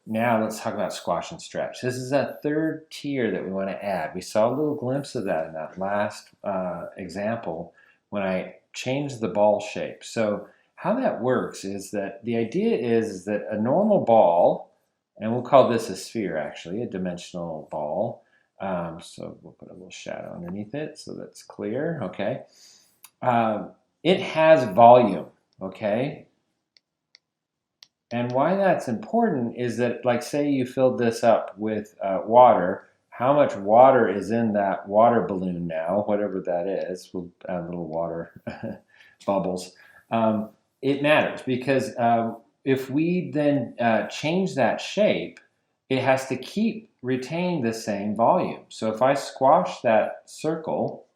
Now let's talk about squash and stretch. This is a third tier that we want to add. We saw a little glimpse of that in that last example when I changed the ball shape. So how that works is that the idea is that a normal ball, and we'll call this a sphere actually, a dimensional ball. So we'll put a little shadow underneath it so that's clear, okay? It has volume, okay? And why that's important is that, like, say you filled this up with water, how much water is in that water balloon now, whatever that is, we'll add little water bubbles. It matters because if we then change that shape, it has to retain the same volume. So if I squash that circle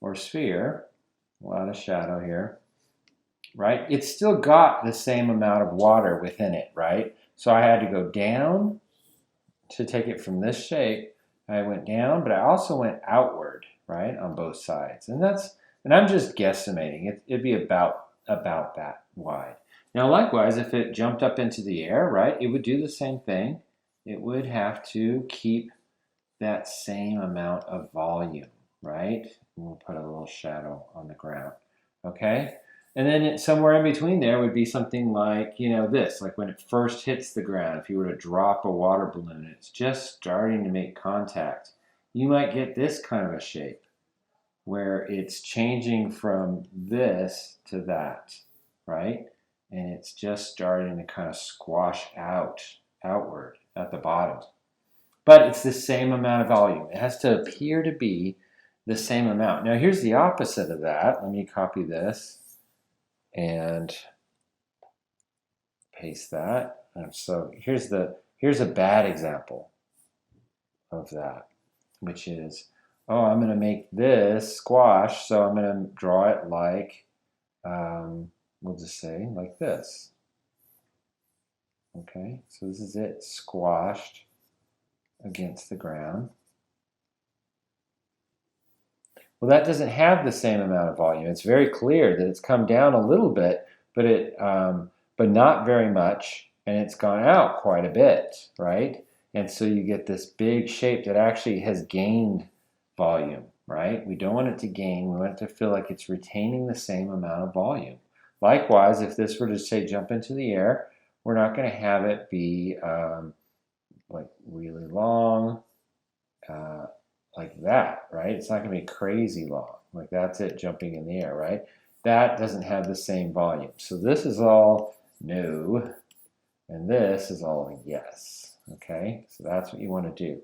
or sphere, we'll add a shadow here, right? It's still got the same amount of water within it, right? So I had to go down to take it from this shape. I went down, but I also went outward, right, on both sides. And I'm just guesstimating. It'd be about that wide. Now, likewise, if it jumped up into the air, right, it would do the same thing. It would have to keep that same amount of volume, right? And we'll put a little shadow on the ground, okay? And then somewhere in between there would be something like, this, like when it first hits the ground, if you were to drop a water balloon, it's just starting to make contact. You might get this kind of a shape where it's changing from this to that, right? And it's just starting to kind of squash outward at the bottom. But it's the same amount of volume. It has to appear to be the same amount. Now here's the opposite of that. Let me copy this and paste that. And so here's a bad example of that, which is, oh, I'm going to make this squash, so I'm going to draw it like, we'll just say like this. Okay, so this is it squashed against the ground. Well, that doesn't have the same amount of volume. It's very clear that it's come down a little bit, but not very much, and it's gone out quite a bit, right? And so you get this big shape that actually has gained volume, right? We don't want it to gain. We want it to feel like it's retaining the same amount of volume. Likewise, if this were to, say, jump into the air, we're not going to have it be like really long, like that, right? It's not going to be crazy long. Like that's it jumping in the air, right? That doesn't have the same volume. So this is all no, and this is all yes, okay? So that's what you want to do.